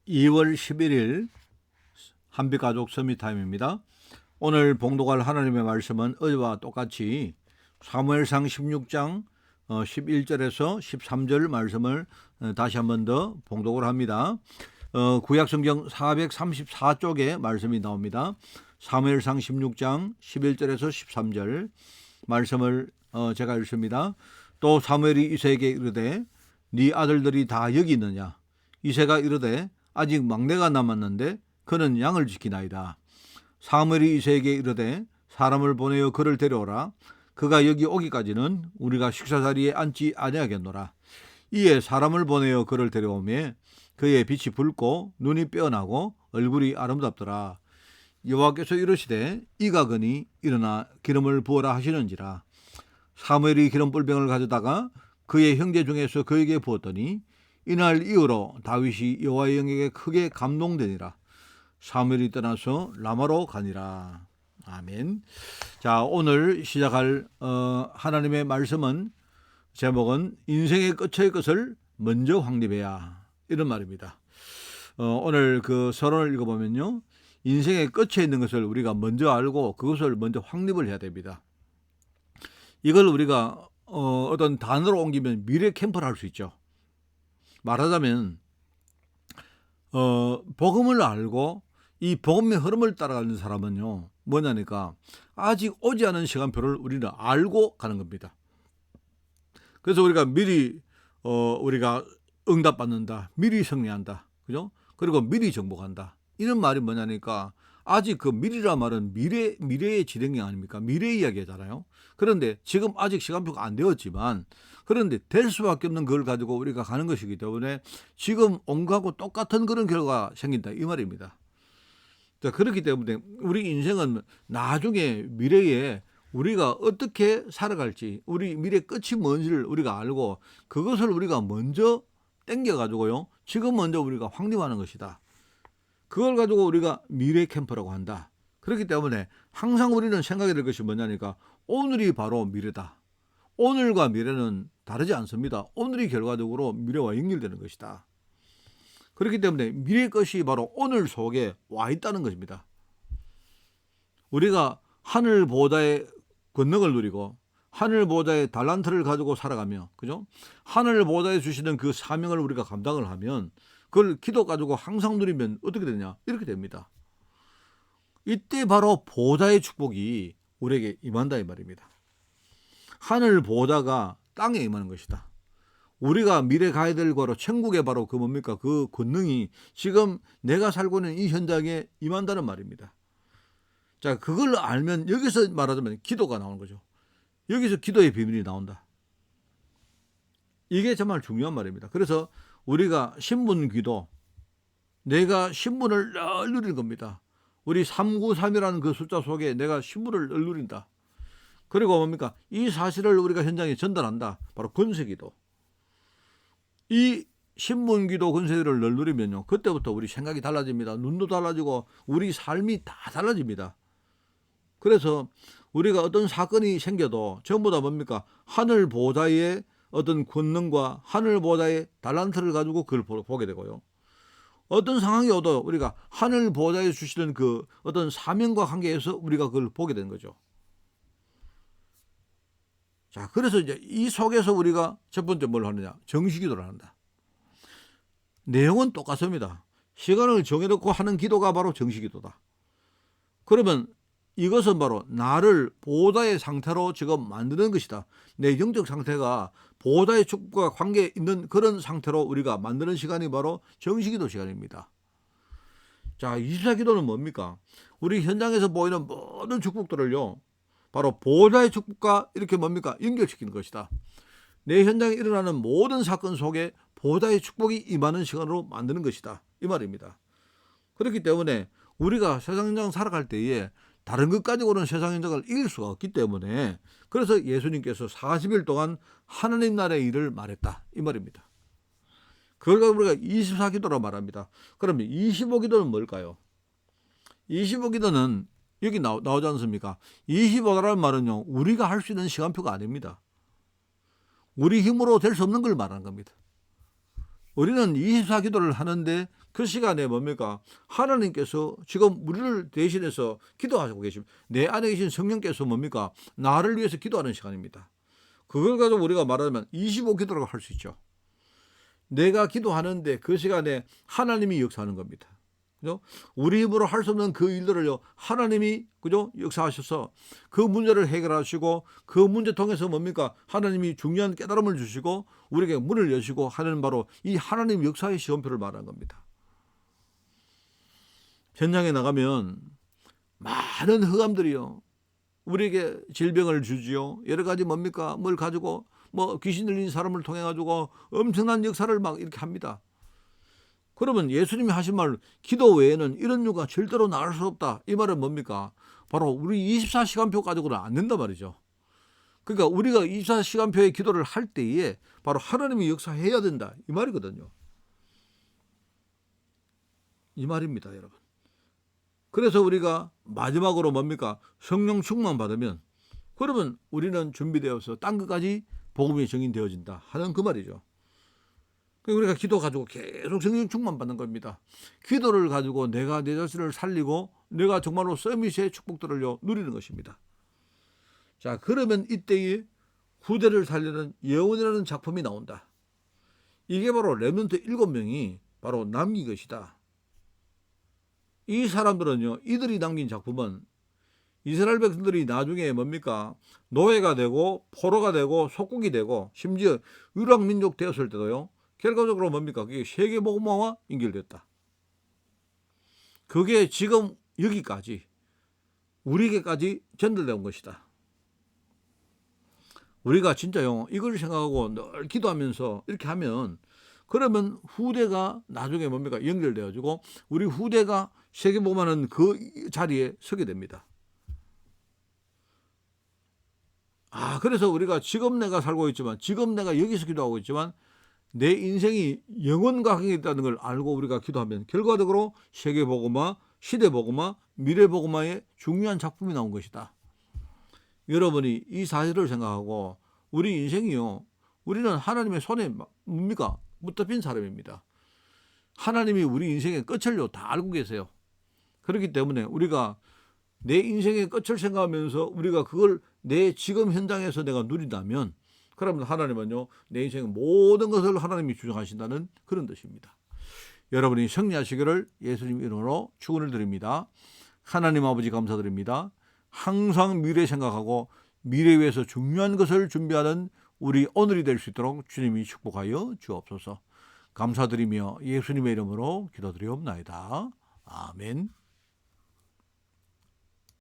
2월 11일 한빛가족 서밋타임입니다. 오늘 봉독할 하나님의 말씀은 어제와 똑같이 사무엘상 16장 11절에서 13절 말씀을 다시 한 번 더 봉독을 합니다. 구약성경 434쪽에 말씀이 나옵니다. 사무엘상 16장 11절에서 13절 말씀을 제가 읽습니다. 또 사무엘이 이새에게 이르되 네 아들들이 다 여기 있느냐? 이새가 이르되 아직 막내가 남았는데 그는 양을 지키나이다. 사무엘이 이새에게 이르되 사람을 보내어 그를 데려오라. 그가 여기 오기까지는 우리가 식사자리에 앉지 아니하겠노라. 이에 사람을 보내어 그를 데려오매 그의 빛이 붉고 눈이 빼어나고 얼굴이 아름답더라. 여호와께서 이르시되 이가 거니 일어나 기름을 부어라 하시는지라. 사무엘이 기름불병을 가져다가 그의 형제 중에서 그에게 부었더니 이날 이후로 다윗이 여호와의 영에게 크게 감동되니라. 사무엘이 떠나서 라마로 가니라. 아멘. 자, 오늘 시작할 하나님의 말씀은 제목은 인생의 끝의 것을 먼저 확립해야, 이런 말입니다. 오늘 그 서론을 읽어보면요, 인생의 끝에 있는 것을 우리가 먼저 알고 그것을 먼저 확립을 해야 됩니다. 이걸 우리가 어떤 단어로 옮기면 미래 캠프를 할 수 있죠. 말하자면 복음을 알고 이 복음의 흐름을 따라가는 사람은요, 뭐냐니까 아직 오지 않은 시간표를 우리는 알고 가는 겁니다. 그래서 우리가 미리 우리가 응답받는다, 미리 승리한다, 그죠? 그리고 미리 정복한다, 이런 말이 뭐냐니까 아직 그 미리라 말은 미래의 진행이 아닙니까? 미래 이야기잖아요. 그런데 지금 아직 시간표가 안 되었지만, 그런데 될 수밖에 없는 그걸 가지고 우리가 가는 것이기 때문에 지금 온갖고 똑같은 그런 결과가 생긴다, 이 말입니다. 자, 그렇기 때문에 우리 인생은 나중에 미래에 우리가 어떻게 살아갈지, 우리 미래 끝이 뭔지를 우리가 알고 그것을 우리가 먼저 땡겨가지고요, 지금 먼저 우리가 확립하는 것이다. 그걸 가지고 우리가 미래 캠프라고 한다. 그렇기 때문에 항상 우리는 생각해야 될 것이 뭐냐니까 오늘이 바로 미래다. 오늘과 미래는 다르지 않습니다. 오늘이 결과적으로 미래와 연결되는 것이다. 그렇기 때문에 미래의 것이 바로 오늘 속에 와 있다는 것입니다. 우리가 하늘 보좌의 권능을 누리고 하늘 보좌의 달란트를 가지고 살아가며, 그죠? 하늘 보좌에 주시는 그 사명을 우리가 감당을 하면 그걸 기도 가지고 항상 누리면 어떻게 되냐? 이렇게 됩니다. 이때 바로 보좌의 축복이 우리에게 임한다, 이 말입니다. 하늘 보좌가 땅에 임하는 것이다. 우리가 미래 가야 될 거로 천국에 바로 그 뭡니까? 그 권능이 지금 내가 살고 있는 이 현장에 임한다는 말입니다. 자, 그걸 알면 여기서 말하자면 기도가 나오는 거죠. 여기서 기도의 비밀이 나온다. 이게 정말 중요한 말입니다. 그래서 우리가 신분 기도, 내가 신분을 늘 누리는 겁니다. 우리 393이라는 그 숫자 속에 내가 신분을 늘 누린다. 그리고 뭡니까? 이 사실을 우리가 현장에 전달한다. 바로 권세기도. 이 신분기도 권세기를 늘 누리면요, 그때부터 우리 생각이 달라집니다. 눈도 달라지고 우리 삶이 다 달라집니다. 그래서 우리가 어떤 사건이 생겨도 전부 다 뭡니까? 하늘 보좌의 어떤 권능과 하늘 보좌의 달란트를 가지고 그걸 보게 되고요. 어떤 상황이 오도 우리가 하늘 보좌에 주시는 그 어떤 사명과 관계에서 우리가 그걸 보게 되는 거죠. 자, 그래서 이제 이 속에서 우리가 첫 번째 뭘 하느냐? 정시기도를 한다. 내용은 똑같습니다. 시간을 정해놓고 하는 기도가 바로 정시기도다. 그러면 이것은 바로 나를 보좌의 상태로 지금 만드는 것이다. 내 영적 상태가 보좌의 축복과 관계 있는 그런 상태로 우리가 만드는 시간이 바로 정시기도 시간입니다. 자, 24기도는 뭡니까? 우리 현장에서 보이는 모든 축복들을요, 바로 보좌의 축복과 이렇게 뭡니까? 연결시키는 것이다. 내 현장에 일어나는 모든 사건 속에 보좌의 축복이 임하는 시간으로 만드는 것이다, 이 말입니다. 그렇기 때문에 우리가 세상 현장 살아갈 때에 다른 것 가지고는 세상 현장을 이길 수가 없기 때문에, 그래서 예수님께서 40일 동안 하나님 나라의 일을 말했다, 이 말입니다. 그걸 가지고 우리가 24기도라고 말합니다. 그러면 25기도는 뭘까요? 25기도는 여기 나오지 않습니까? 25라는 말은요, 우리가 할 수 있는 시간표가 아닙니다. 우리 힘으로 될 수 없는 걸 말하는 겁니다. 우리는 24 기도를 하는데 그 시간에 뭡니까? 하나님께서 지금 우리를 대신해서 기도하고 계십니다. 내 안에 계신 성령께서 뭡니까? 나를 위해서 기도하는 시간입니다. 그걸 가지고 우리가 말하면 25 기도라고 할 수 있죠. 내가 기도하는데 그 시간에 하나님이 역사하는 겁니다. 그죠? 우리 힘으로 할 수 없는 그 일들을요, 하나님이, 그죠? 역사하셔서 그 문제를 해결하시고 그 문제 통해서 뭡니까? 하나님이 중요한 깨달음을 주시고 우리에게 문을 여시고 하는 바로 이 하나님 역사의 시험표를 말하는 겁니다. 현장에 나가면 많은 흑암들이요, 우리에게 질병을 주지요. 여러 가지 뭡니까? 뭘 가지고 뭐 귀신 들린 사람을 통해 가지고 엄청난 역사를 막 이렇게 합니다. 그러면 예수님이 하신 말, 기도 외에는 이런 유가 절대로 나을 수 없다. 이 말은 뭡니까? 바로 우리 24시간표 가지고는 안 된단 말이죠. 그러니까 우리가 24시간표의 기도를 할 때에 바로 하나님이 역사해야 된다. 이 말이거든요. 이 말입니다, 여러분. 그래서 우리가 마지막으로 뭡니까? 성령 충만 받으면, 그러면 우리는 준비되어서 딴 것까지 복음이 증인되어진다 하는 그 말이죠. 우리가 기도 가지고 계속 성령 충만 받는 겁니다. 기도를 가지고 내가 내 자신을 살리고 내가 정말로 서밋의 축복들을 누리는 것입니다. 자, 그러면 이때에 후대를 살리는 예언이라는 작품이 나온다. 이게 바로 렘넌트 7명이 바로 남긴 것이다. 이 사람들은요, 이들이 남긴 작품은 이스라엘 백성들이 나중에 뭡니까? 노예가 되고 포로가 되고 속국이 되고 심지어 유랑민족 되었을 때도요, 결과적으로 뭡니까? 그게 세계복음화와 연결됐다. 그게 지금 여기까지 우리에게까지 전달된 것이다. 우리가 진짜요, 이걸 생각하고 늘 기도하면서 이렇게 하면, 그러면 후대가 나중에 뭡니까? 연결되어지고 우리 후대가 세계복음화하는 그 자리에 서게 됩니다. 그래서 우리가 지금 내가 살고 있지만, 지금 내가 여기서 기도하고 있지만 내 인생이 영원과 관계 있다는 걸 알고 우리가 기도하면 결과적으로 세계복음화, 시대복음화, 미래복음화의 중요한 작품이 나온 것이다. 여러분이 이 사실을 생각하고 우리 인생이요, 우리는 하나님의 손에 뭡니까? 붙잡힌 사람입니다. 하나님이 우리 인생의 끝을요 다 알고 계세요. 그렇기 때문에 우리가 내 인생의 끝을 생각하면서 우리가 그걸 내 지금 현장에서 내가 누린다면, 그러면 하나님은요, 내 인생의 모든 것을 하나님이 주장하신다는 그런 뜻입니다. 여러분이 승리하시기를 예수님 이름으로 축원을 드립니다. 하나님 아버지 감사드립니다. 항상 미래 생각하고 미래 위해서 중요한 것을 준비하는 우리 오늘이 될 수 있도록 주님이 축복하여 주옵소서. 감사드리며 예수님의 이름으로 기도드리옵나이다. 아멘.